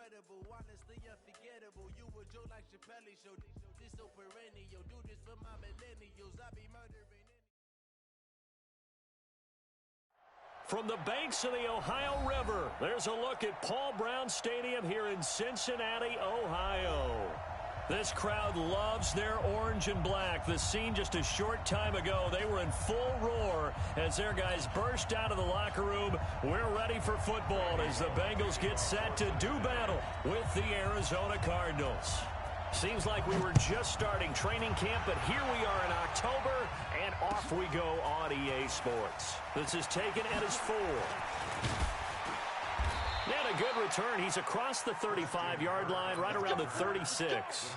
incredible, honestly unforgettable. You a joke like Chappelle Show. This so perennial. Do this for my millennials. I be murdering. From the banks of the Ohio River, there's a look at Paul Brown Stadium here in Cincinnati, Ohio. This crowd loves their orange and black. The scene just a short time ago, they were in full roar as their guys burst out of the locker room. We're ready for football as the Bengals get set to do battle with the Arizona Cardinals. Seems like we were just starting training camp, but here we are in October, and off we go on EA Sports. This is taken at his 4. And a good return. He's across the 35-yard line, right around the 36.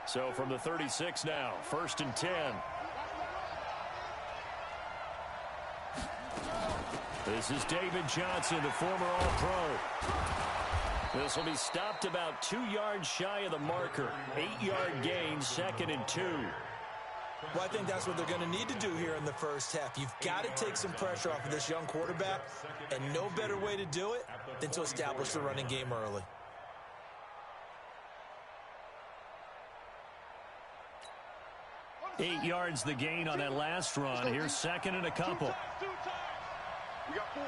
So from the 36 now, 1st and 10. This is David Johnson, the former All-Pro. This will be stopped about 2 yards shy of the marker. 8-yard gain, 2nd and 2. Well, I think that's what they're going to need to do here in the first half. You've got to take some pressure off of this young quarterback, and no better way to do it than to establish the running game early. Eight yards the gain on that last run. Here's 2nd and a couple. We got 4.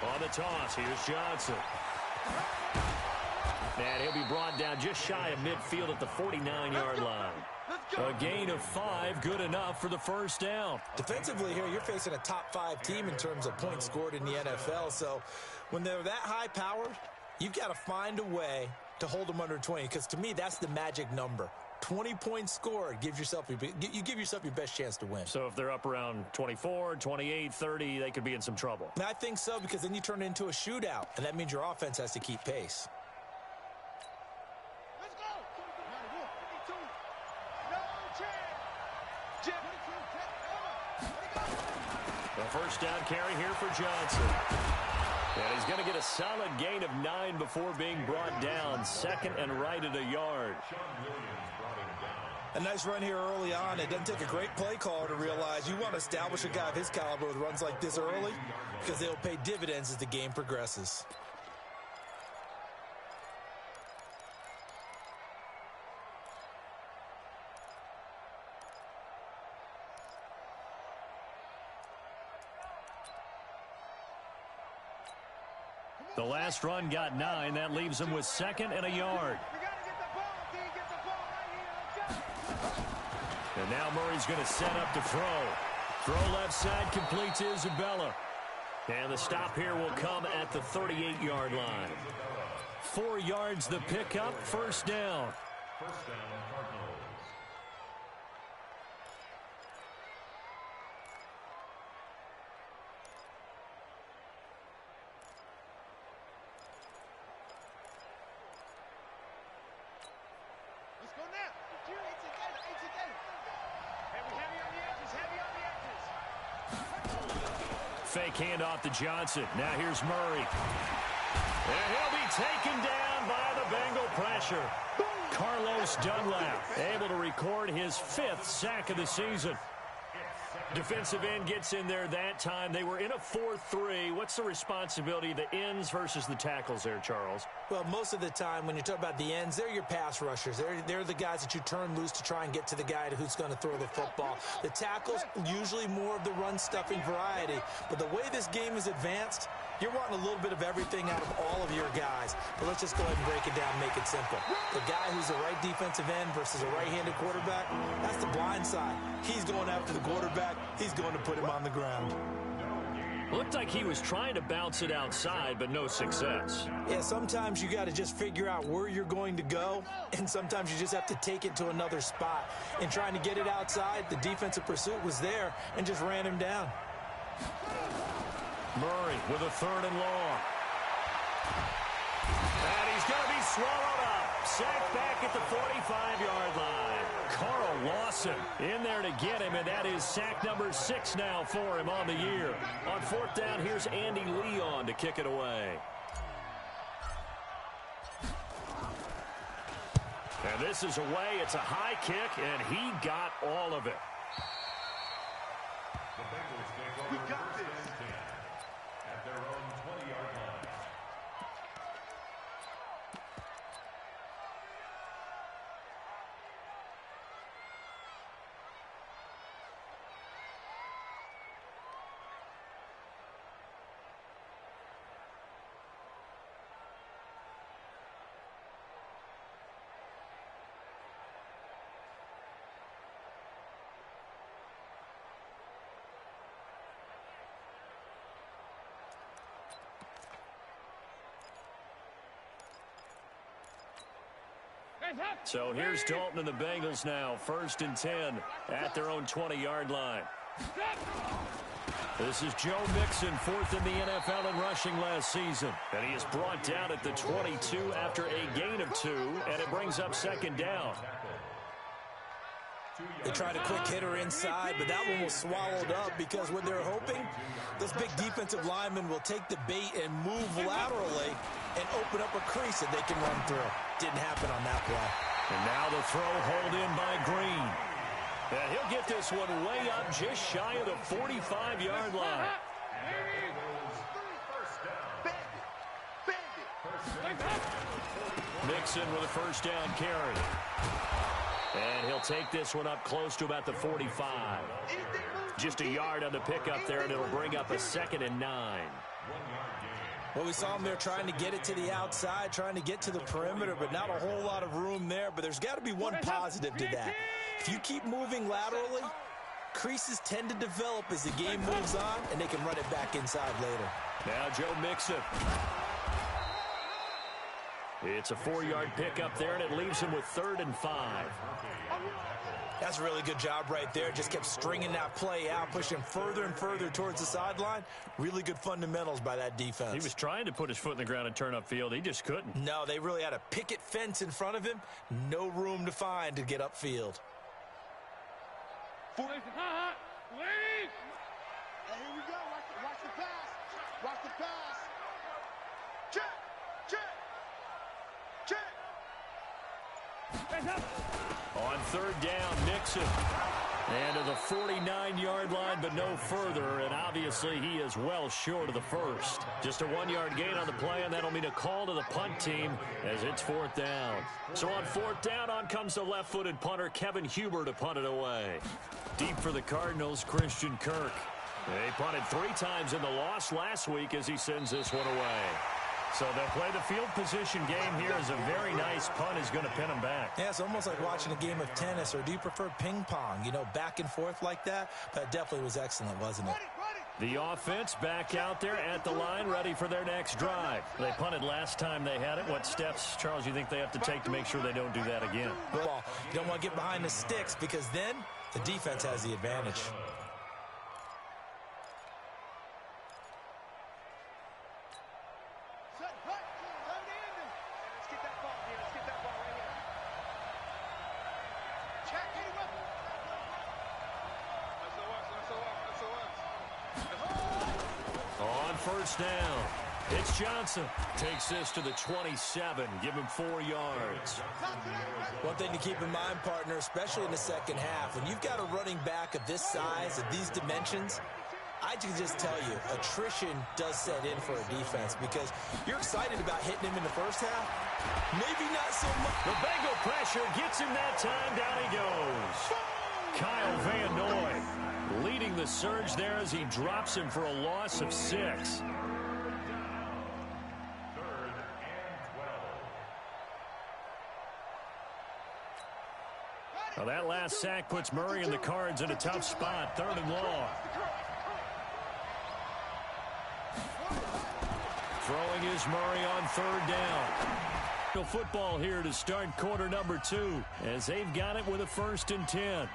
On the toss, here's Johnson. And he'll be brought down just shy of midfield at the 49-yard line. A gain of 5, good enough for the first down. Defensively here, you're facing a top 5 team in terms of points scored in the NFL. So when they're that high-powered, you've got to find a way to hold them under 20, because to me, that's the magic number. 20 points scored, you give yourself your best chance to win. So if they're up around 24, 28, 30, they could be in some trouble. And I think so, because then you turn it into a shootout, and that means your offense has to keep pace. Let's go. No The first down carry here for Johnson. And he's going to get a solid gain of 9 before being brought down. 2nd and right at a yard. A nice run here early on. It doesn't take a great play caller to realize you want to establish a guy of his caliber with runs like this early, because they'll pay dividends as the game progresses. The last run got 9. That leaves him with 2nd and a yard. And now Murray's going to set up to throw. Throw left side, completes to Isabella. And the stop here will come at the 38-yard line. 4 yards the pickup, first down. First down, Cardinals. Let's go now. It's again. Heavy on the edges. Fake handoff to Johnson. Now here's Murray. And he'll be taken down by the Bengal pressure. Carlos Dunlap able to record his 5th sack of the season. Defensive end gets in there that time. They were in a 4-3. What's the responsibility of the ends versus the tackles there, Charles? Well, most of the time when you talk about the ends, they're your pass rushers. They're the guys that you turn loose to try and get to the guy who's going to throw the football. The tackles, usually more of the run-stuffing variety. But the way this game is advanced, you're wanting a little bit of everything out of all of your guys. But let's just go ahead and break it down and make it simple. The guy who's a right defensive end versus a right-handed quarterback, that's the blind side. He's going after the quarterback. He's going to put him on the ground. Looked like he was trying to bounce it outside, but no success. Yeah, sometimes you got to just figure out where you're going to go, and sometimes you just have to take it to another spot. In trying to get it outside, the defensive pursuit was there and just ran him down. Murray with a 3rd and long. And he's going to be swallowed up. sacked back at the 45-yard line. Carl Lawson in there to get him, and that is sack number 6 now for him on the year. On 4th down, here's Andy Leon to kick it away. And this is away. It's a high kick, and he got all of it. We got this. At their own 20-yard line. So here's Dalton and the Bengals now. 1st and 10 at their own 20-yard line. This is Joe Mixon, 4th in the NFL in rushing last season. And he is brought down at the 22 after a gain of 2, and it brings up 2nd down. They tried a quick hitter inside, but that one was swallowed up because what they're hoping, those big defensive linemen will take the bait and move laterally and open up a crease that they can run through. Didn't happen on that play. And now the throw hauled in by Green. And he'll get this one way up just shy of the 45-yard line. Mixon with a 1st down carry. And he'll take this one up close to about the 45. Just a yard on the pickup there, and it'll bring up a 2nd and 9. Well, we saw him there trying to get it to the outside, trying to get to the perimeter, but not a whole lot of room there. But there's got to be one positive to that. If you keep moving laterally, creases tend to develop as the game moves on, and they can run it back inside later. Now Joe Mixon. It's a 4-yard pickup there, and it leaves him with 3rd and 5. That's a really good job right there. Just kept stringing that play out, pushing further and further towards the sideline. Really good fundamentals by that defense. He was trying to put his foot in the ground and turn upfield. He just couldn't. No, they really had a picket fence in front of him. No room to find to get upfield. Hey, here we go. Watch the pass. Watch the pass. Check. On 3rd down, Nixon. And to the 49-yard line, but no further. And obviously, he is well short of the 1st. Just a 1-yard gain on the play, and that'll mean a call to the punt team as it's 4th down. So on 4th down, on comes the left-footed punter, Kevin Huber, to punt it away. Deep for the Cardinals, Christian Kirk. They punted 3 times in the loss last week as he sends this one away. So they'll play the field position game here as a very nice punt is going to pin them back. Yeah, it's almost like watching a game of tennis, or do you prefer ping pong? You know, back and forth like that? That definitely was excellent, wasn't it? The offense back out there at the line, ready for their next drive. They punted last time they had it. What steps, Charles, you think they have to take to make sure they don't do that again? Well, you don't want to get behind the sticks because then the defense has the advantage. On 1st down, it's Johnson. Takes this to the 27. Give him 4 yards. One thing to keep in mind, partner, especially in the second half, when you've got a running back of this size, of these dimensions, I can just tell you, attrition does set in for a defense because you're excited about hitting him in the first half. Maybe not so much. The Bengal pressure gets him that time. Down he goes. Kyle Van Noy leading the surge there as he drops him for a loss of 6. Well, that last sack puts Murray and the Cards in a tough spot. 3rd and long. Throwing is Murray on 3rd down. Football here to start quarter number 2 as they've got it with a 1st and 10.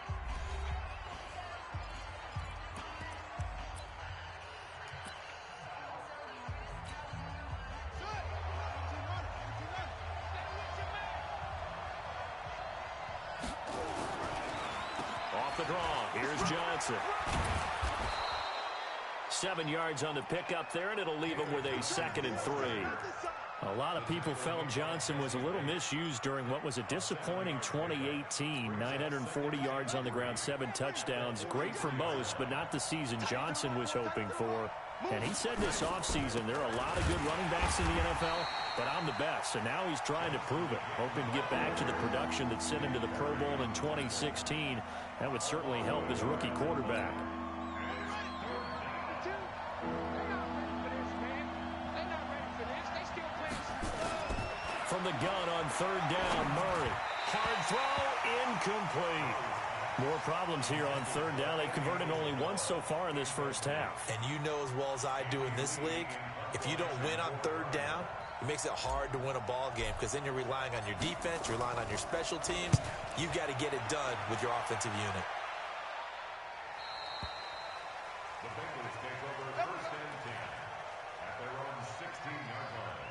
off the draw. Here's Johnson. 7 yards on the pickup there, and it'll leave him with a 2nd and 3. A lot of people felt Johnson was a little misused during what was a disappointing 2018. 940 yards on the ground, 7 touchdowns. Great for most, but not the season Johnson was hoping for. And he said this offseason, there are a lot of good running backs in the NFL, but I'm the best. And now he's trying to prove it, hoping to get back to the production that sent him to the Pro Bowl in 2016. That would certainly help his rookie quarterback. From the gun on 3rd down, Murray. Hard throw, incomplete. More problems here on 3rd down. They've converted only once so far in this first half. And you know as well as I do in this league, if you don't win on 3rd down, it makes it hard to win a ball game because then you're relying on your defense, you're relying on your special teams. You've got to get it done with your offensive unit. The Bengals take over 1st and 10 at their own 16-yard line.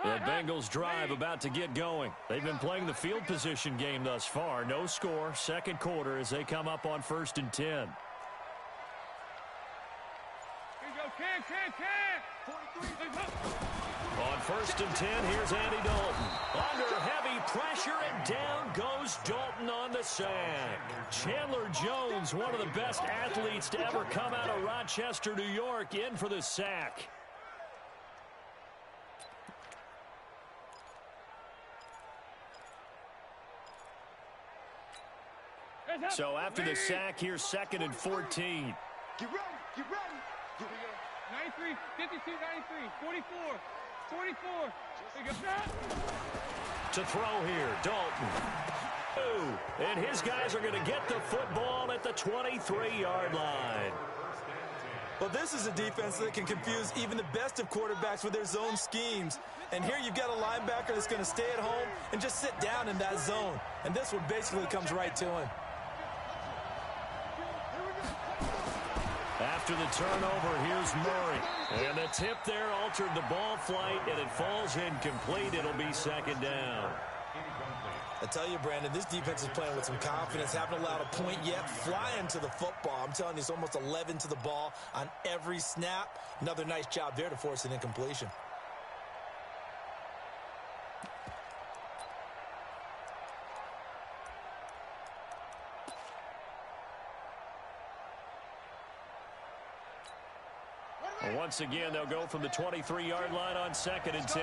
The Bengals drive about to get going. They've been playing the field position game thus far. No score, 2nd quarter as they come up on 1st and 10. Here you go, On 1st and 10, here's Andy Dalton. Under heavy pressure, and down goes Dalton on the sack. Chandler Jones, one of the best athletes to ever come out of Rochester, New York, in for the sack. So after the sack, here's 2nd and 14. Get ready, get ready. Here we go. 93, 52, 93, 44, 44. Here we go. To throw here, Dalton. And his guys are going to get the football at the 23-yard line. Well, this is a defense that can confuse even the best of quarterbacks with their zone schemes. And here you've got a linebacker that's going to stay at home and just sit down in that zone. And this one basically comes right to him. After the turnover, here's Murray. And the tip there altered the ball flight, and it falls incomplete. It'll be 2nd down. I tell you, Brandon, this defense is playing with some confidence. Haven't allowed a point yet. Flying to the football. I'm telling you, it's almost 11 to the ball on every snap. Another nice job there to force an incompletion. Once again, they'll go from the 23-yard line on 2nd and 10.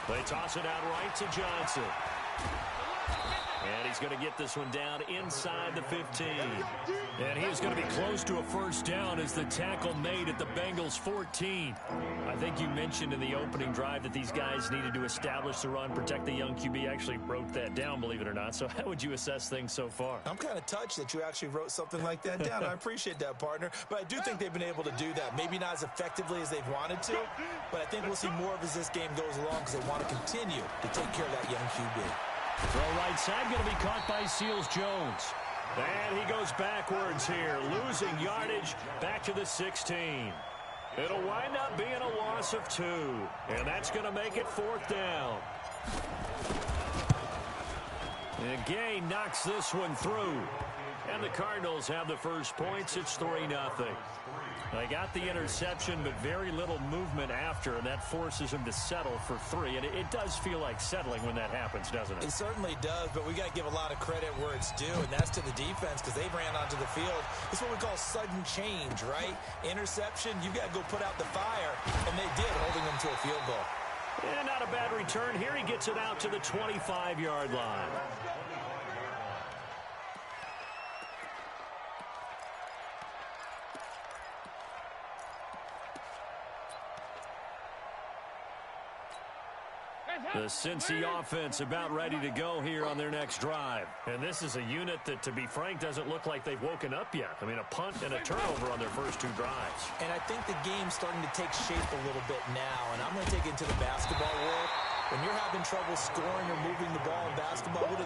They toss it out right to Johnson. And he's going to get this one down inside the 15. And he is going to be close to a 1st down as the tackle made at the Bengals 14. I think you mentioned in the opening drive that these guys needed to establish the run, protect the young QB. Actually wrote that down, believe it or not. So how would you assess things so far? I'm kind of touched that you actually wrote something like that down. I appreciate that, partner. But I do think they've been able to do that. Maybe not as effectively as they've wanted to, but I think we'll see more of as this game goes along because they want to continue to take care of that young QB. Throw right side, going to be caught by Seals Jones. And he goes backwards here, losing yardage back to the 16. It'll wind up being a loss of 2. And that's going to make it 4th down. And Gay knocks this one through. And the Cardinals have the first points. It's 3-0. They got the interception, but very little movement after, and that forces him to settle for 3. And it does feel like settling when that happens, doesn't it? It certainly does, but we got to give a lot of credit where it's due, and that's to the defense because they ran onto the field. It's what we call sudden change, right? Interception, you got to go put out the fire, and they did, holding them to a field goal. And not a bad return here. He gets it out to the 25-yard line. The Cincy offense about ready to go here on their next drive. And this is a unit that, to be frank, doesn't look like they've woken up yet. I mean, a punt and a turnover on their first two drives. And I think the game's starting to take shape a little bit now. And I'm going to take it into the basketball world. When you're having trouble scoring or moving the ball in basketball, what do?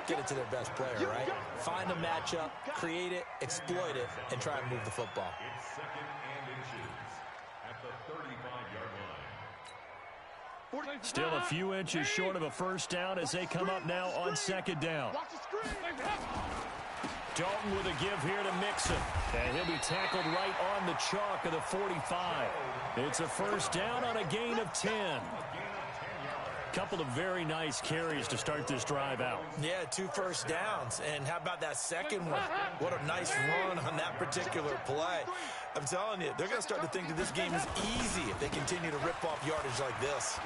Get it to their best player, right? Find a matchup, create it, exploit it, and try and move the football. It's second and inches at the 35-yard line. Still a few inches short of a first down as they come up now on second down. Dalton with a give here to Mixon. And he'll be tackled right on the chalk of the 45. It's a first down on a gain of 10. Couple of very nice carries to start this drive out. Yeah, 2 first downs. And how about that second one? What a nice run on that particular play. I'm telling you, they're going to start to think that this game is easy if they continue to rip off yardage like this.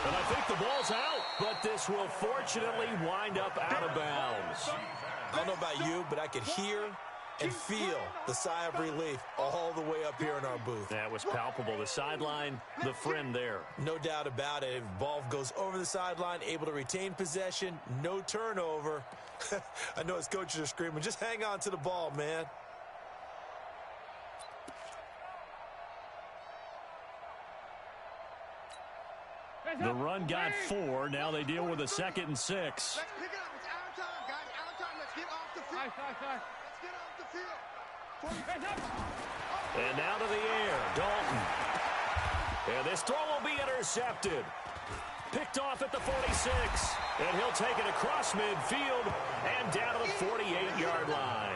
And I think the ball's out, but this will fortunately wind up out of bounds. I don't know about you, but I could hear and feel the sigh of relief all the way up here in our booth. That was palpable. The sideline, the friend there. No doubt about it. If the ball goes over the sideline, able to retain possession, no turnover. I know his coaches are screaming, just hang on to the ball, man. The run got 4. Now they deal with a 2nd and 6. Let's pick it up. It's our time, guys. Our time. Let's get off the field. Let's get off the field. And now to the air, Dalton. And this throw will be intercepted. Picked off at the 46. And he'll take it across midfield and down to the 48-yard line.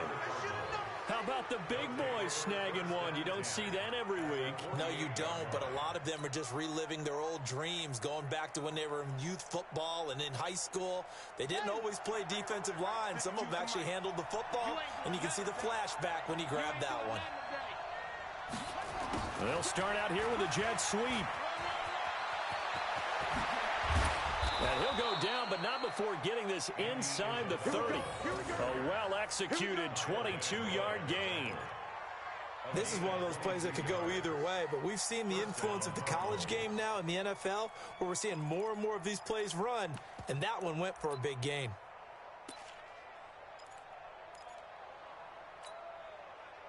How about the big boys snagging one? You don't see that every week. No, you don't, but a lot of them are just reliving their old dreams, going back to when they were in youth football and in high school. They didn't always play defensive line. Some of them actually handled the football, and you can see the flashback when he grabbed that one. They'll start out here with a jet sweep. And he'll go down, but not before getting this inside the 30. A well-executed 22-yard gain. This is one of those plays that could go either way, but we've seen the influence of the college game now in the NFL, where we're seeing more and more of these plays run, and that one went for a big gain.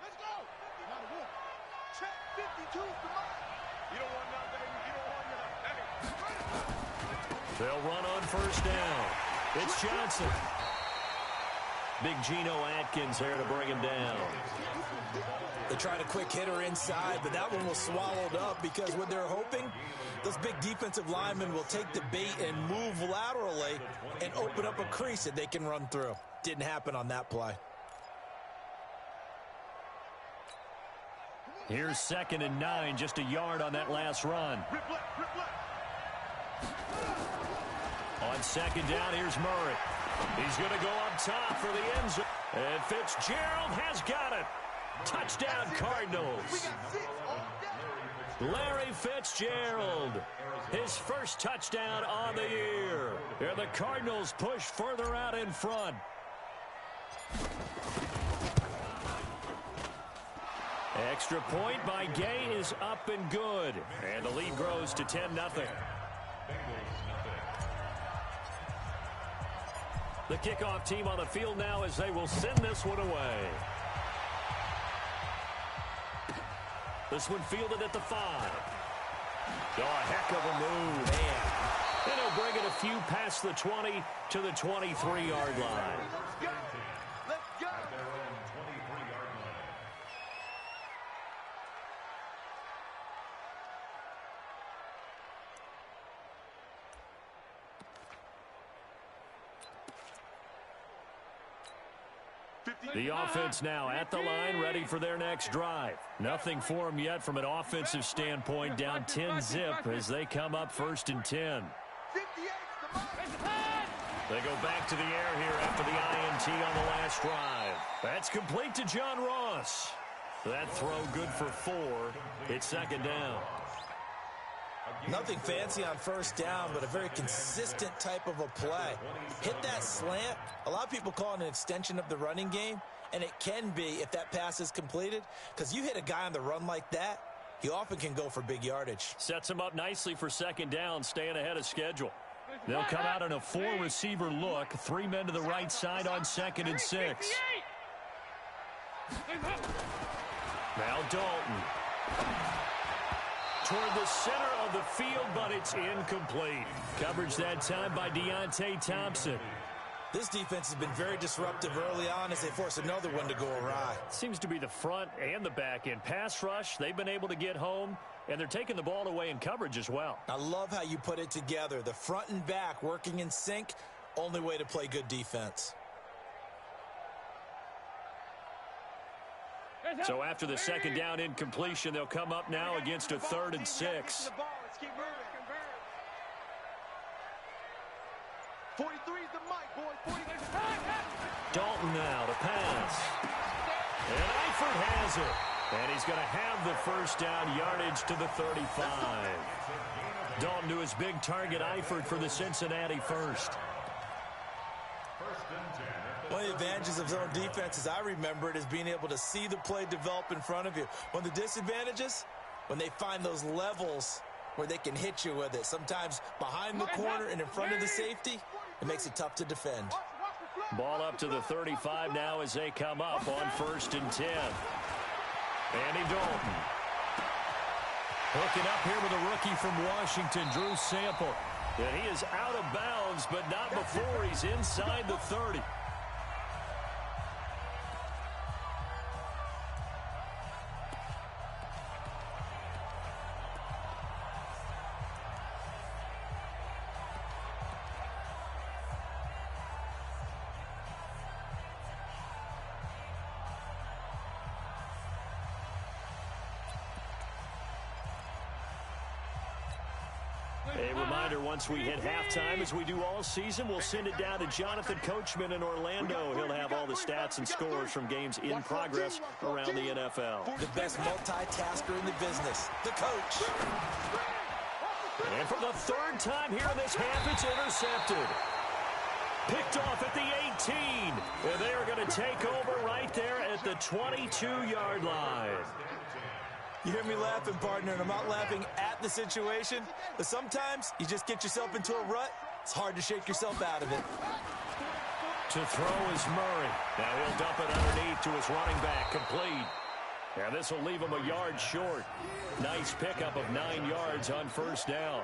Let's go. Check 52 is the mark. You don't want nothing. You don't want nothing. They'll run on first down. It's Johnson. Big Geno Atkins there to bring him down. They tried a quick hitter inside, but that one was swallowed up because what they're hoping, those big defensive linemen will take the bait and move laterally and open up a crease that they can run through. Didn't happen on that play. Here's 2nd and 9, just a yard on that last run. On second down, here's Murray. He's going to go up top for the end zone. And Fitzgerald has got it. Touchdown, Cardinals. Larry Fitzgerald, his first touchdown on the year. And the Cardinals push further out in front. Extra point by Gay is up and good. And the lead grows to 10-0. The kickoff team on the field now as they will send this one away. This one fielded at the 5. Oh, a heck of a move. Man. And he'll bring it a few past the 20 to the 23-yard line. Let's go. The offense now at the line, ready for their next drive. Nothing for them yet from an offensive standpoint, down 10-zip as they come up 1st and 10. They go back to the air here after the INT on the last drive. That's complete to John Ross. That throw good for 4. It's 2nd down. Nothing fancy on first down, but a very consistent type of a play. Hit that slant. A lot of people call it an extension of the running game, and it can be if that pass is completed, because you hit a guy on the run like that, He often can go for big yardage. Sets him up nicely for second down, staying ahead of schedule. They'll come out in a 4-receiver look. 3 men to the right side on 2nd and 6. Now Dalton. Toward the center of the field, but it's incomplete. Coverage that time by Deontay Thompson. This defense has been very disruptive early on as they force another one to go awry. Seems to be the front and the back end. Pass rush, they've been able to get home, and they're taking the ball away in coverage as well. I love how you put it together. The front and back working in sync, only way to play good defense. So after the second down incompletion, they'll come up now against a 3rd and 6. 43 is the mic, boys. Dalton now to pass. And Eifert has it. And he's going to have the first down, yardage to the 35. Dalton to his big target, Eifert, for the Cincinnati first. One of the advantages of zone defense, as I remember it, is being able to see the play develop in front of you. One of the disadvantages, when they find those levels where they can hit you with it. Sometimes behind the corner and in front of the safety, it makes it tough to defend. Ball up to the 35 now as they come up on 1st and 10. Andy Dalton. Hooking up here with a rookie from Washington, Drew Sample. And he is out of bounds, but not before he's inside the 30. A reminder, once we hit halftime, as we do all season, we'll send it down to Jonathan Coachman in Orlando. He'll have all the stats and scores from games in progress around the NFL. The best multitasker in the business, the coach. And for the 3rd time here in this half, it's intercepted. Picked off at the 18. And they are going to take over right there at the 22-yard line. You hear me laughing, partner, and I'm not laughing at the situation, but sometimes you just get yourself into a rut. It's hard to shake yourself out of it. To throw is Murray. Now he'll dump it underneath to his running back, complete. And this will leave him a yard short. Nice pickup of 9 yards on 1st down.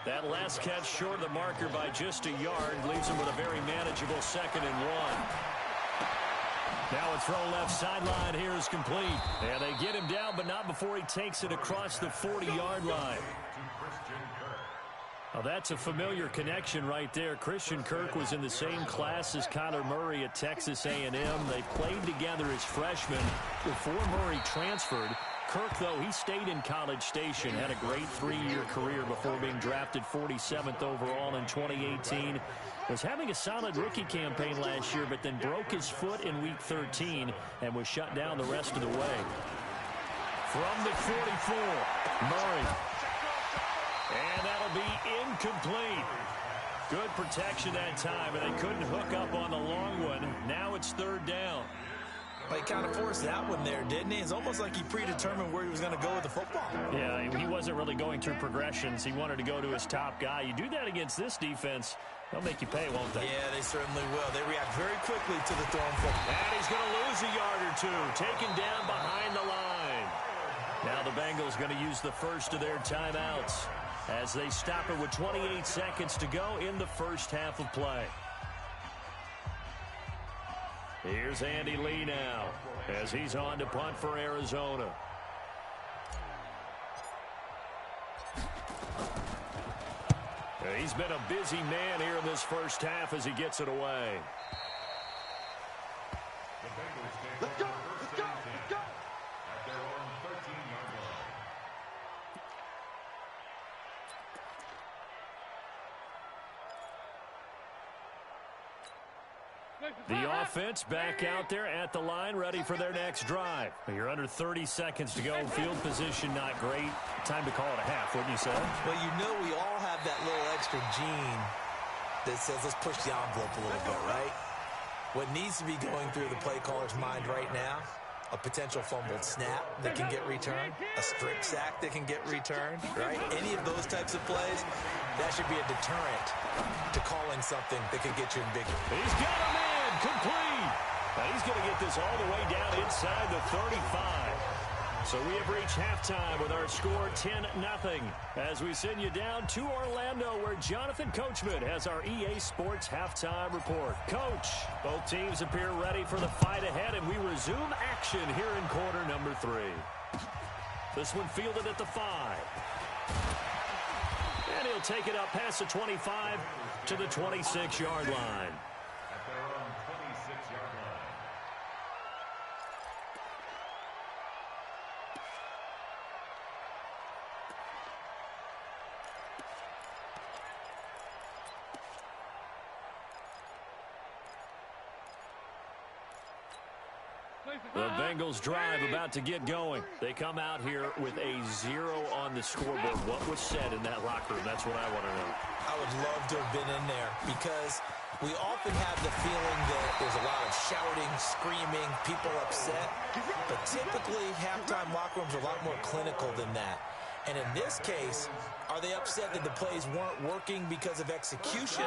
That last catch short of the marker by just a yard leaves him with a very manageable 2nd and 1. Now a throw left sideline here is complete. And they get him down, but not before he takes it across the 40-yard line. Well, that's a familiar connection right there. Christian Kirk was in the same class as Kyler Murray at Texas A&M. They played together as freshmen before Murray transferred. Kirk, though, he stayed in College Station, had a great 3-year career before being drafted 47th overall in 2018. Was having a solid rookie campaign last year, but then broke his foot in Week 13 and was shut down the rest of the way. From the 44, Murray. And that'll be incomplete. Good protection that time, and they couldn't hook up on the long one. Now it's 3rd down. Well, he kind of forced that one there, didn't he? It's almost like he predetermined where he was going to go with the football. Yeah, he wasn't really going through progressions. He wanted to go to his top guy. You do that against this defense, they'll make you pay, won't they? Yeah, they certainly will. They react very quickly to the thrown football. And he's going to lose a yard or two, taken down behind the line. Now the Bengals going to use the first of their timeouts as they stop it with 28 seconds to go in the first half of play. Here's Andy Lee now as he's on to punt for Arizona. He's been a busy man here in this first half as he gets it away. Let's go, let's go, let's go. At their own 13-yard line. The offense back out there at the line, ready for their next drive. You're under 30 seconds to go. Field position not great. Time to call it a half, wouldn't you say? Well, you know we all have that little extra gene that says let's push the envelope a little bit, right? What needs to be going through the play caller's mind right now a potential fumbled snap that can get returned, a strip sack that can get returned, right? Any of those types of plays, that should be a deterrent to calling something that could get you in big. He's got a man complete. Now he's going to get this all the way down inside the 35. So we have reached halftime with our score 10-0 as we send you down to Orlando where Jonathan Coachman has our EA Sports halftime report. Coach, both teams appear ready for the fight ahead, and we resume action here in quarter number 3. This one fielded at the 5. And he'll take it up past the 25 to the 26-yard line. At their own 26-yard line. The Bengals drive about to get going. They come out here with a 0 on the scoreboard. What was said in that locker room? That's what I want to know. I would love to have been in there because we often have the feeling that there's a lot of shouting, screaming, people upset. But typically, halftime locker rooms are a lot more clinical than that. And in this case, are they upset that the plays weren't working because of execution,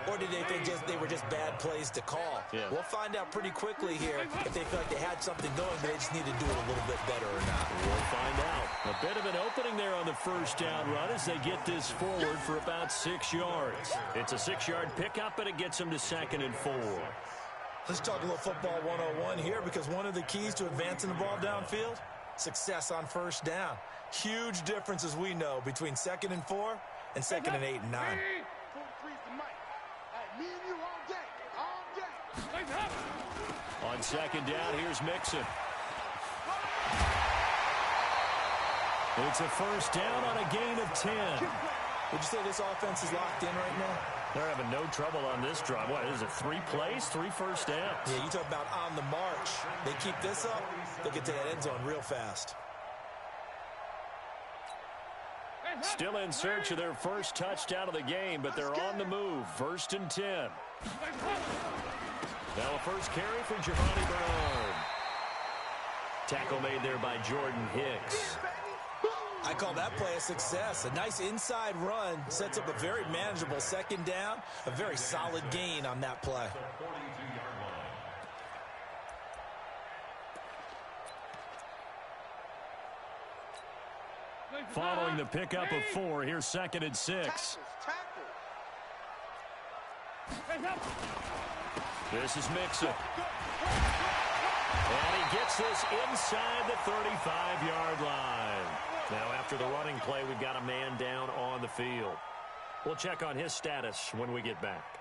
or did they think they were just bad plays to call? Yeah. We'll find out pretty quickly here if they feel like they had something going, but they just need to do it a little bit better or not. We'll find out. A bit of an opening there on the first down run as they get this forward for about 6 yards. It's a 6-yard pickup, and it gets them to 2nd and 4. Let's talk a little football 101 here, because one of the keys to advancing the ball downfield, success on first down. Huge difference, as we know, between 2nd and 4 and 2nd and 8 and 9. 43's the mic. Hey, me and you all day. On 2nd down, here's Mixon. It's a first down on a gain of 10. Would you say this offense is locked in right now? They're having no trouble on this drive. What is it, 3 plays, 3 first downs? Yeah, you talk about on the march. They keep this up, they'll get to that end zone real fast. Still in search of their first touchdown of the game, but they're on the move. 1st and 10. Now a first carry for Giovanni Brown. Tackle made there by Jordan Hicks. I call that play a success. A nice inside run sets up a very manageable 2nd down. A very solid gain on that play. Following the pickup of 4, here's 2nd and 6. This is Mixon. And he gets this inside the 35-yard line. Now, after the running play, we've got a man down on the field. We'll check on his status when we get back.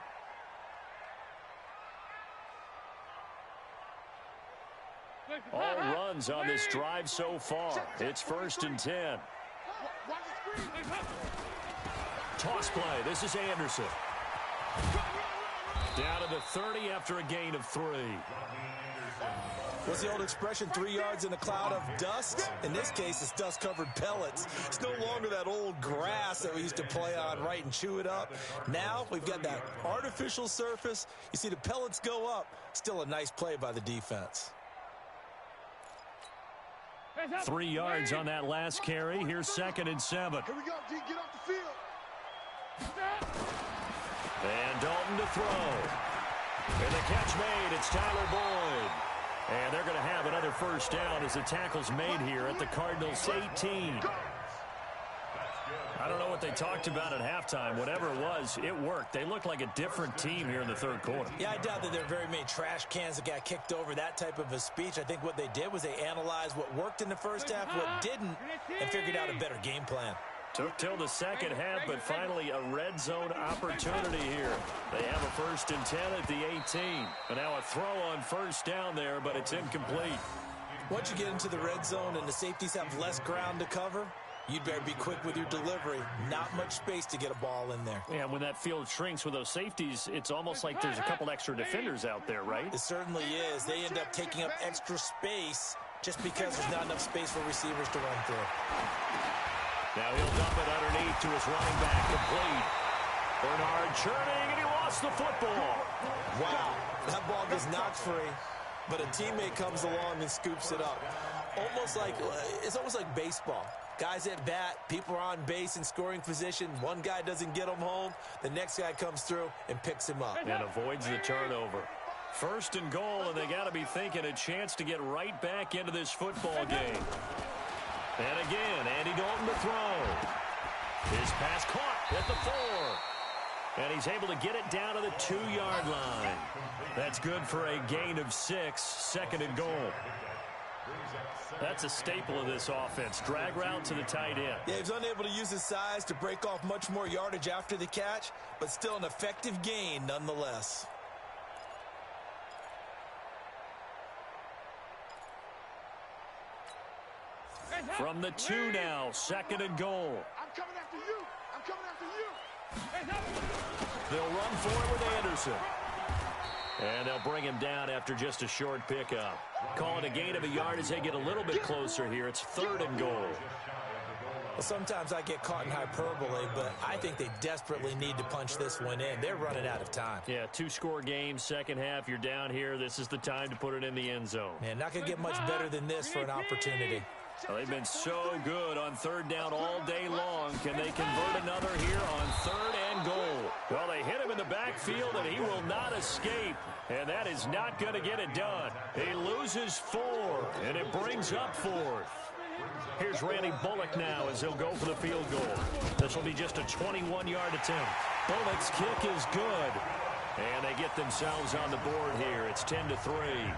All runs on this drive so far. It's 1st and 10. Toss play. This is Anderson. Down to the 30 after a gain of 3. What's the old expression, 3 yards in a cloud of dust? In this case, it's dust-covered pellets. It's no longer that old grass that we used to play on, right, and chew it up. Now we've got that artificial surface. You see the pellets go up. Still a nice play by the defense. 3 yards on that last carry. Here's 2nd and 7. Here we go, D. Get off the field. And Dalton to throw. And the catch made. It's Tyler Boyd. And they're going to have another first down as the tackle's made here at the Cardinals' 18. I don't know what they talked about at halftime. Whatever it was, it worked. They looked like a different team here in the 3rd quarter. Yeah, I doubt that there are very many trash cans that got kicked over, that type of a speech. I think what they did was they analyzed what worked in the first half, what didn't, and figured out a better game plan. Took till the 2nd half, but finally a red zone opportunity here. They have a 1st and 10 at the 18. And now a throw on first down there, but it's incomplete. Once you get into the red zone and the safeties have less ground to cover, you'd better be quick with your delivery. Not much space to get a ball in there. Yeah, when that field shrinks with those safeties, it's almost like there's a couple extra defenders out there, right? It certainly is. They end up taking up extra space just because there's not enough space for receivers to run through. Now he'll dump it underneath to his running back, complete. Bernard churning, and he lost the football. Wow, that ball gets knocked free. but a teammate comes along and scoops it up. It's almost like baseball. Guys at bat, people are on base in scoring position. One guy doesn't get him home. The next guy comes through and picks him up. And avoids the turnover. First and goal, and they got to be thinking a chance to get right back into this football game. And again, Andy Dalton to throw. His pass caught at the 4. And he's able to get it down to the 2-yard line. That's good for a gain of 6, second and goal. That's a staple of this offense. Drag route to the tight end. Yeah, he was unable to use his size to break off much more yardage after the catch, but still an effective gain nonetheless. From the 2 now, second and goal. I'm coming after you. I'm coming after you. They'll run for it with Anderson. And they'll bring him down after just a short pickup. Call it a gain of a yard as they get a little bit closer here. It's third and goal. Well, sometimes I get caught in hyperbole, but I think they desperately need to punch this one in. They're running out of time. Yeah, 2-score game, second half. You're down here. This is the time to put it in the end zone. Man, not going to get much better than this for an opportunity. Well, they've been so good on third down all day long. Can they convert another here on third and goal? Well, they hit him in the backfield, and he will not escape. And that is not going to get it done. He loses 4, and it brings up 4th. Here's Randy Bullock now as he'll go for the field goal. This will be just a 21-yard attempt. Bullock's kick is good. And they get themselves on the board here. It's 10-3.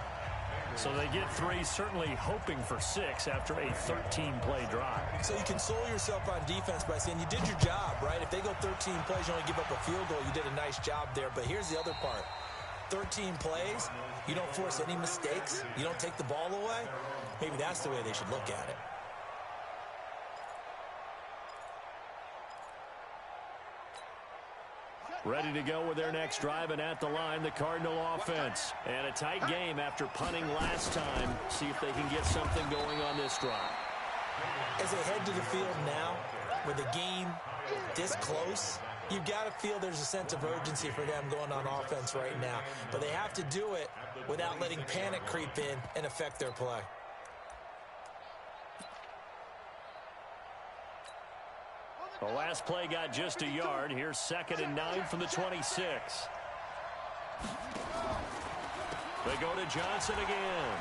So they get 3, certainly hoping for 6 after a 13-play drive. So you console yourself on defense by saying you did your job, right? If they go 13 plays, you only give up a field goal, you did a nice job there. But here's the other part. 13 plays, you don't force any mistakes, you don't take the ball away. Maybe that's the way they should look at it. Ready to go with their next drive, and at the line, the Cardinal offense. And a tight game after punting last time. See if they can get something going on this drive. As they head to the field now, with the game this close, you've got to feel there's a sense of urgency for them going on offense right now. But they have to do it without letting panic creep in and affect their play. The last play got just a yard. Here's second and 9 from the 26. They go to Johnson again.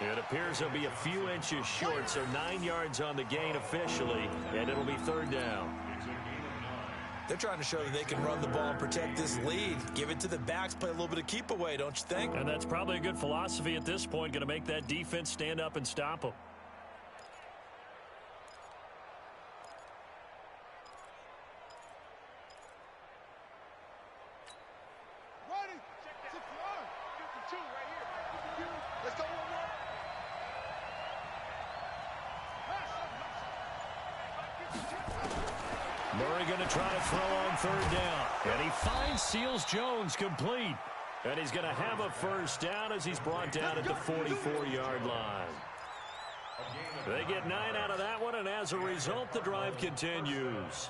It appears they'll be a few inches short, so 9 yards on the gain officially, and it'll be third down. They're trying to show that they can run the ball and protect this lead. Give it to the backs, play a little bit of keep away, don't you think? And that's probably a good philosophy at this point, going to make that defense stand up and stop them. Murray going to try to throw on third down. And he finds Seals-Jones complete. And he's going to have a first down as he's brought down at the 44-yard line. They get 9 out of that one, and as a result, the drive continues.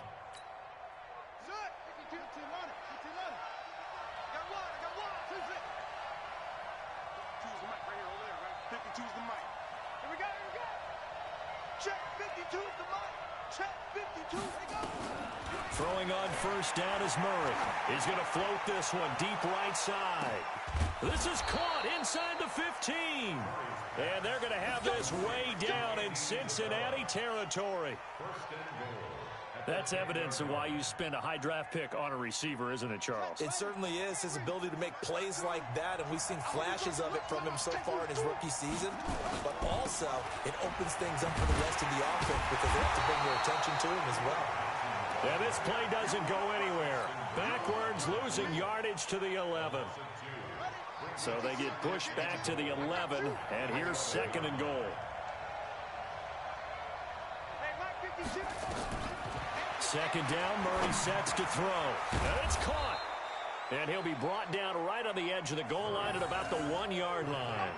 Throwing on first down is Murray. He's going to float this one deep right side. This is caught inside the 15. And they're going to have this way down in Cincinnati territory. That's evidence of why you spend a high draft pick on a receiver, isn't it, Charles? It certainly is. His ability to make plays like that, and we've seen flashes of it from him so far in his rookie season. But also, it opens things up for the rest of the offense because they have to bring their attention to him as well. And this play doesn't go anywhere. Backwards, losing yardage to the 11. So they get pushed back to the 11, and here's second and goal. Second down, Murray sets to throw. And it's caught. And he'll be brought down right on the edge of the goal line at about the 1-yard line.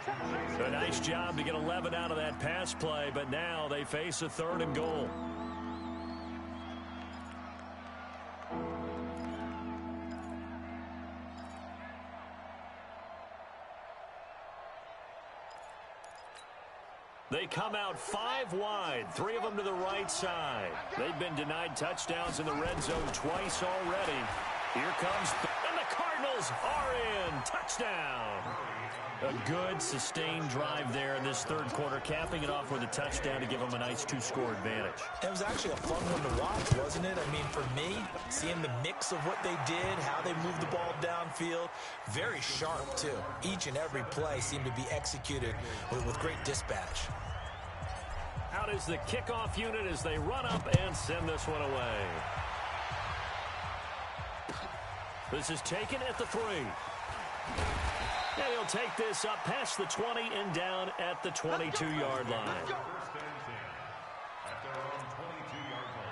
A nice job to get 11 out of that pass play, but now they face a third and goal. They come out 5 wide, 3 of them to the right side. They've been denied touchdowns in the red zone twice already. Here comes, and the Cardinals are in. Touchdown. A good, sustained drive there in this third quarter, capping it off with a touchdown to give them a nice 2-score advantage. It was actually a fun one to watch, wasn't it? I mean, for me, seeing the mix of what they did, how they moved the ball downfield, very sharp, too. Each and every play seemed to be executed with great dispatch. Out is the kickoff unit as they run up and send this one away. This is taken at the 3. And he'll take this up past the 20 and down at the 22-yard line. First and 10 at their own 22-yard line.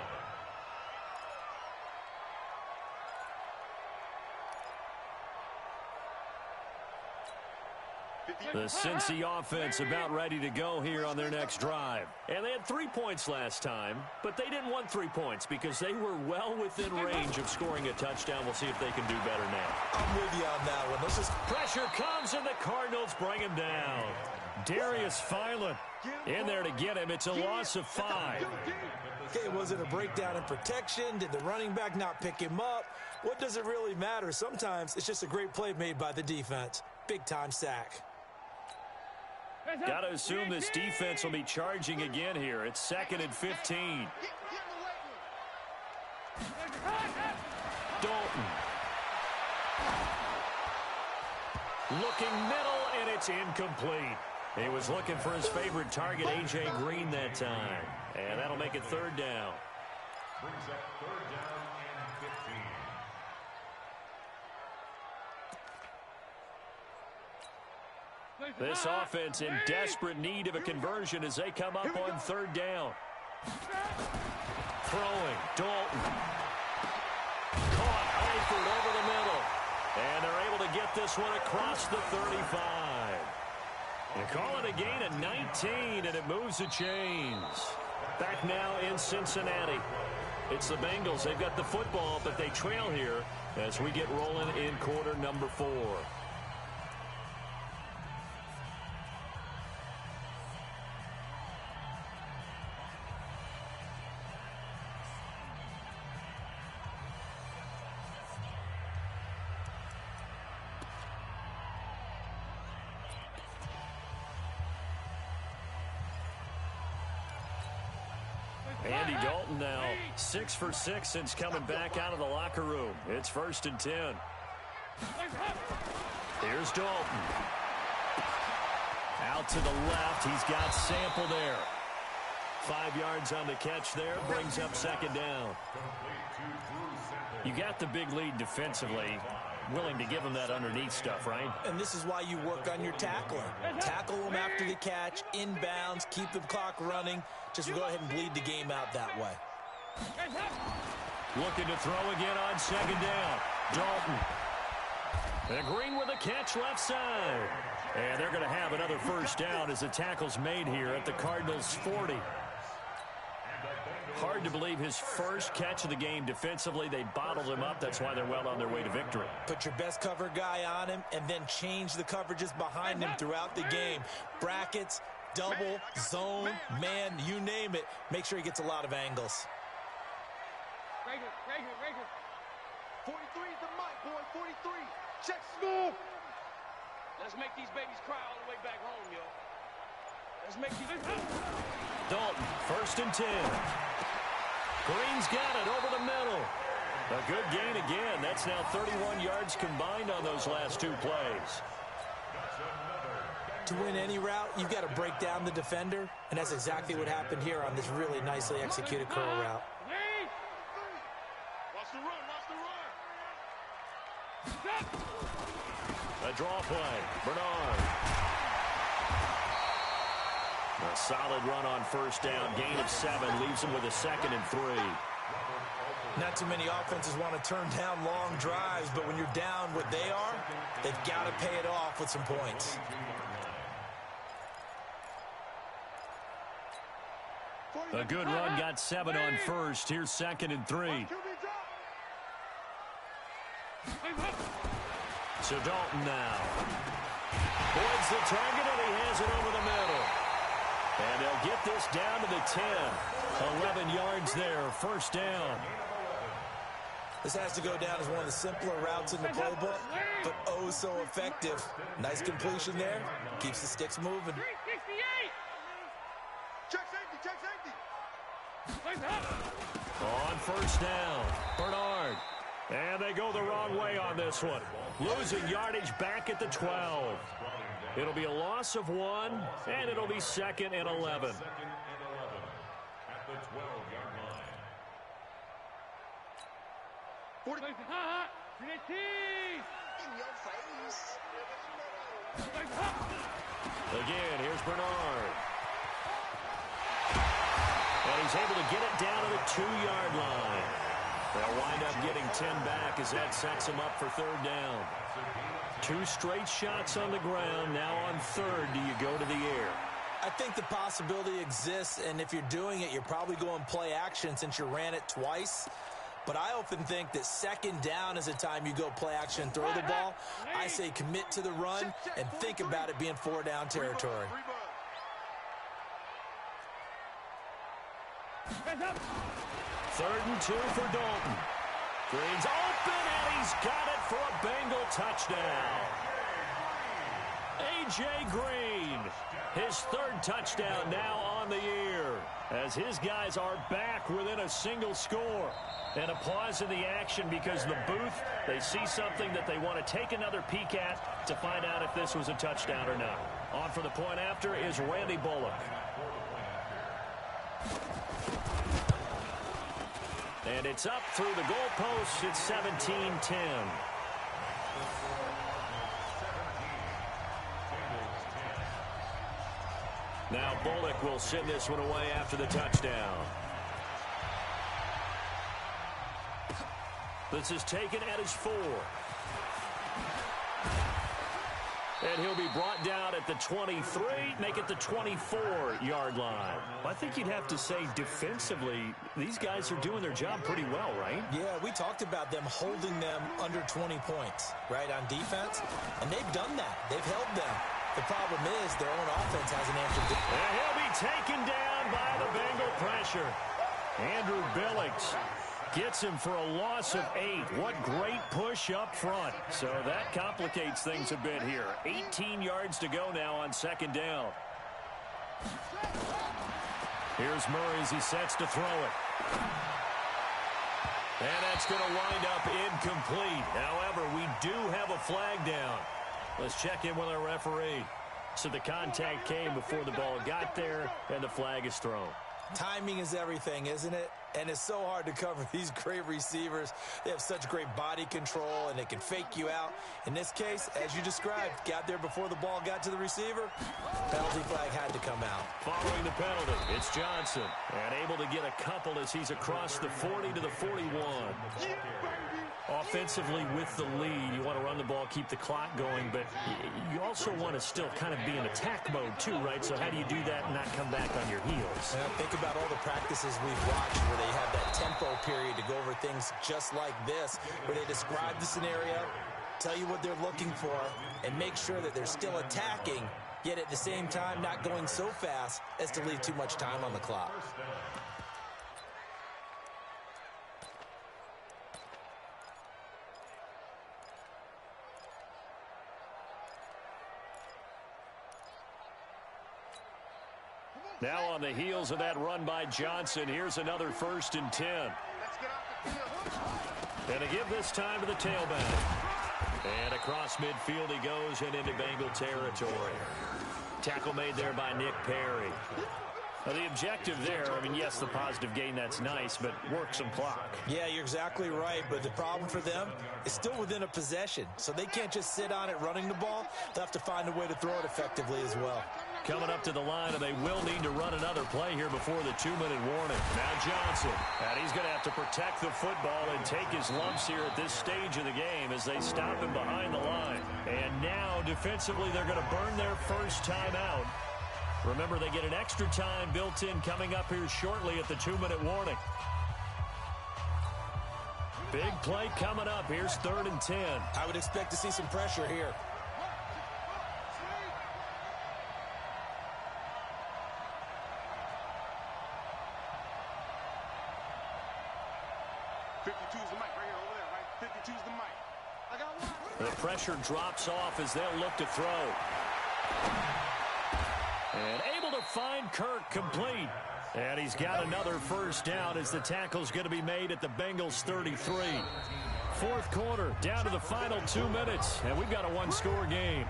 The Cincy offense about ready to go here on their next drive. And they had 3 points last time, but they didn't want 3 points because they were well within range of scoring a touchdown. We'll see if they can do better now. I'm with you on that one. Pressure comes, and the Cardinals bring him down. Darius Philon in there to get him. It's a loss of 5. Okay, was it a breakdown in protection? Did the running back not pick him up? What does it really matter? Sometimes it's just a great play made by the defense. Big-time sack. Got to assume this defense will be charging again here. It's 2nd and 15. Dalton. Looking middle, and it's incomplete. He was looking for his favorite target, A.J. Green, that time. And that'll make it 3rd down. Brings up 3rd down and 15. This offense in desperate need of a conversion as they come up on 3rd down. Throwing, Dalton. Caught, Eifert over the middle. And they're able to get this one across the 35. You call it a gain of 19, and it moves the chains. Back now in Cincinnati. It's the Bengals. They've got the football, but they trail here as we get rolling in quarter number 4. Andy Dalton now 6 for 6 since coming back out of the locker room. It's 1st and 10. Here's Dalton. Out to the left. He's got Sample there. 5 yards on the catch there. Brings up 2nd down. You got the big lead defensively. Willing to give him that underneath stuff, right? And this is why you work on your tackling. Tackle them after the catch, inbounds, keep the clock running. Just go ahead and bleed the game out that way. Looking to throw again on 2nd down. Dalton. And Green with a catch left side. And they're going to have another 1st down as the tackle's made here at the Cardinals' 40. Hard to believe his first catch of the game defensively. They bottled him up. That's why they're well on their way to victory. Put your best cover guy on him and then change the coverages behind him throughout the game. Brackets, double, zone, man, you name it. Make sure he gets a lot of angles. Right here. 43 is the mic, boy. 43. Check smooth. Let's make these babies cry all the way back home, yo. Let's make these... Dalton, 1st and 10. Green's got it over the middle. A good gain again. That's now 31 yards combined on those last 2 plays. To win any route, you've got to break down the defender, and that's exactly what happened here on this really nicely executed curl route. Watch the run. A draw play. Bernard. A solid run on 1st down. Gain of 7 leaves him with a 2nd and 3. Not too many offenses want to turn down long drives, but when you're down what they are, they've got to pay it off with some points. A good run, got 7 on 1st. Here's 2nd and 3. So Dalton now. Boyd's the target, and he has it over the middle. And they'll get this down to the 10. 11 yards there, first down. This has to go down as one of the simpler routes in the playbook, but oh so effective. Nice completion there. Keeps the sticks moving. 368. Check safety. On first down, Bernard. And they go the wrong way on this one. Losing yardage back at the 12. It'll be a loss of 1, and it'll be 2nd and 11. At the 12-yard line. 40. In your face. Again, here's Bernard. And he's able to get it down to the 2-yard line. They'll wind up getting 10 back as that sets him up for third down. 2 straight shots on the ground. Now on third, do you go to the air? I think the possibility exists, and if you're doing it, you're probably going play action since you ran it twice. But I often think that second down is a time you go play action and throw the ball. I say commit to the run and think about it being 4-down territory. 3rd and 2 for Dalton. Green's open, and he's got it for a Bengal touchdown. A.J. Green, his 3rd touchdown now on the year, as his guys are back within a single score. And a pause in the action because the booth, they see something that they want to take another peek at to find out if this was a touchdown or not. On for the point after is Randy Bullock. And it's up through the goalposts. It's 17-10. Now Bullock will send this one away after the touchdown. This is taken at his 4. And he'll be brought down at the 23, make it the 24-yard line. I think you'd have to say defensively, these guys are doing their job pretty well, right? Yeah, we talked about them holding them under 20 points, right, on defense. And they've done that. They've held them. The problem is their own offense hasn't answered. And he'll be taken down by the Bengal pressure. Andrew Billings gets him for a loss of 8. What great push up front. So that complicates things a bit here. 18 yards to go now on second down. Here's Murray as he sets to throw it. And that's going to wind up incomplete. However, we do have a flag down. Let's check in with our referee. So the contact came before the ball got there, and the flag is thrown. Timing is everything, isn't it? And it's so hard to cover these great receivers. They have such great body control, and they can fake you out. In this case, as you described, got there before the ball got to the receiver. Penalty flag had to come out. Following the penalty, it's Johnson. And able to get a couple as he's across the 40 to the 41. Offensively with the lead, you want to run the ball, keep the clock going, but you also want to still kind of be in attack mode too, right? So how do you do that and not come back on your heels? Yeah, think about all the practices we've watched where they have that tempo period to go over things just like this, where they describe the scenario, tell you what they're looking for, and make sure that they're still attacking, yet at the same time not going so fast as to leave too much time on the clock. Now on the heels of that run by Johnson, here's another 1st and 10. And to give this time to the tailback. And across midfield he goes and into Bengal territory. Tackle made there by Nick Perry. Now the objective there, I mean, yes, the positive gain, that's nice, but work some clock. Yeah, you're exactly right, but the problem for them is still within a possession. So they can't just sit on it running the ball. They'll have to find a way to throw it effectively as well. Coming up to the line, and they will need to run another play here before the 2-minute warning. Now Johnson, and he's going to have to protect the football and take his lumps here at this stage of the game as they stop him behind the line. And now, defensively, they're going to burn their first timeout. Remember, they get an extra time built in coming up here shortly at the 2-minute warning. Big play coming up. Here's 3rd and 10. I would expect to see some pressure here. 1, 2, 3, The pressure drops off as they'll look to throw. And able to find Kirk complete. And he's got another first down as the tackle's going to be made at the Bengals 33. Fourth quarter, down to the final 2 minutes, and we've got a one-score game.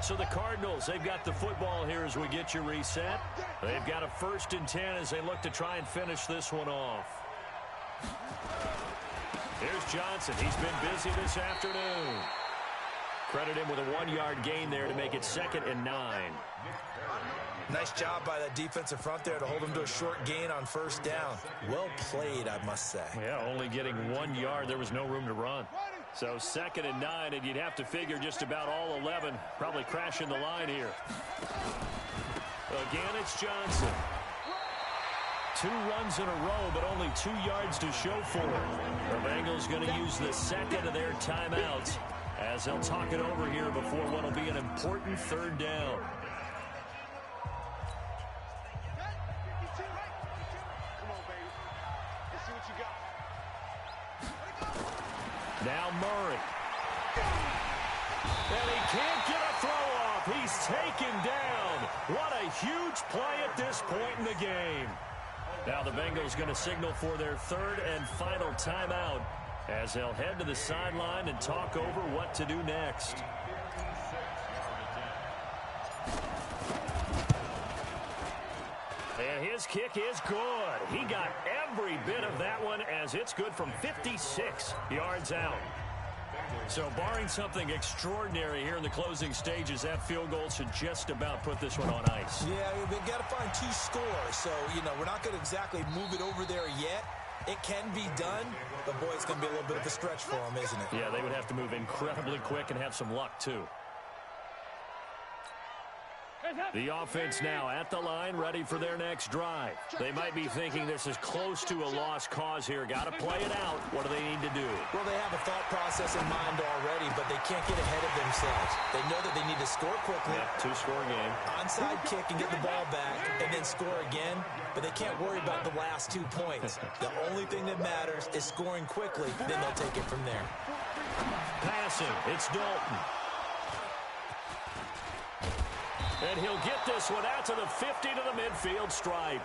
So the Cardinals, they've got the football here as we get you reset. They've got a 1st and 10 as they look to try and finish this one off. Here's Johnson. He's been busy this afternoon. Credit him with a 1-yard gain there to make it 2nd and 9. Nice job by that defensive front there to hold him to a short gain on 1st down. Well played, I must say. Yeah, only getting 1 yard. There was no room to run. So 2nd and 9, and you'd have to figure just about all 11 probably crashing the line here. Again, it's Johnson. 2 runs in a row, but only 2 yards to show for it. The Bengals going to use the 2nd of their timeouts as they'll talk it over here before what will be an important 3rd down. Now Murray. And he can't get a throw off. He's taken down. What a huge play at this point in the game. Now the Bengals going to signal for their 3rd and final timeout as they'll head to the sideline and talk over what to do next. And his kick is good. He got every bit of that one as it's good from 56 yards out. So barring something extraordinary here in the closing stages, that field goal should just about put this one on ice. Yeah, we've got to find 2 scores. So, we're not going to exactly move it over there yet. It can be done, but, boy, it's going to be a little bit of a stretch for them, isn't it? Yeah, they would have to move incredibly quick and have some luck, too. The offense now at the line, ready for their next drive. They might be thinking this is close to a lost cause here. Got to play it out. What do they need to do? Well, they have a thought process in mind already, but they can't get ahead of themselves. They know that they need to score quickly. Yeah, 2-score game. Onside kick and get the ball back, and then score again. But they can't worry about the last 2 points. The only thing that matters is scoring quickly. Then they'll take it from there. Passing. It's Dalton. And he'll get this one out to the 50 to the midfield stripe.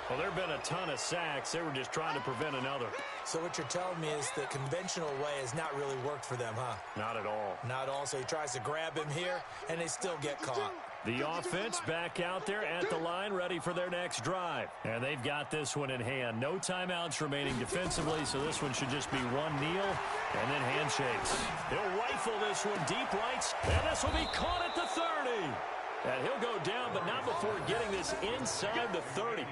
Well, there have been a ton of sacks. They were just trying to prevent another. So what you're telling me is the conventional way has not really worked for them, huh? Not at all. Not at all. So he tries to grab him here, and they still get caught. The offense back out there at the line, ready for their next drive. And they've got this one in hand. No timeouts remaining defensively, so this one should just be one kneel and then handshakes. He'll rifle this one deep right, and this will be caught at the 30. And he'll go down, but not before getting this inside the 30.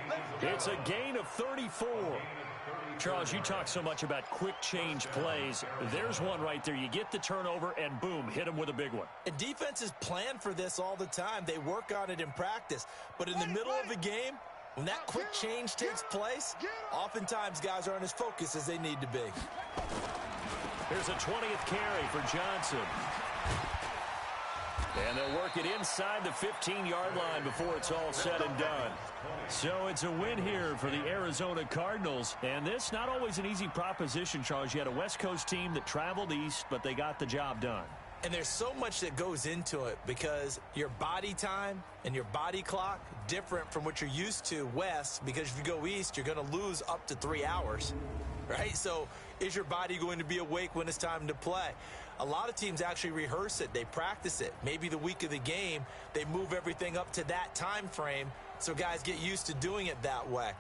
It's a gain of 34. Charles, you talk so much about quick change plays. There's one right there. You get the turnover, and boom, hit him with a big one. And defenses plan for this all the time. They work on it in practice. But in the middle of a game, when that quick change takes place, oftentimes guys aren't as focused as they need to be. Here's a 20th carry for Johnson. And they'll work it inside the 15-yard line before it's all said and done. So it's a win here for the Arizona Cardinals. And this, not always an easy proposition, Charles. You had a West Coast team that traveled east, but they got the job done. And there's so much that goes into it because your body time and your body clock different from what you're used to west, because if you go east, you're going to lose up to 3 hours, right? So is your body going to be awake when it's time to play? A lot of teams actually rehearse it. They practice it. Maybe the week of the game, they move everything up to that time frame so guys get used to doing it that way.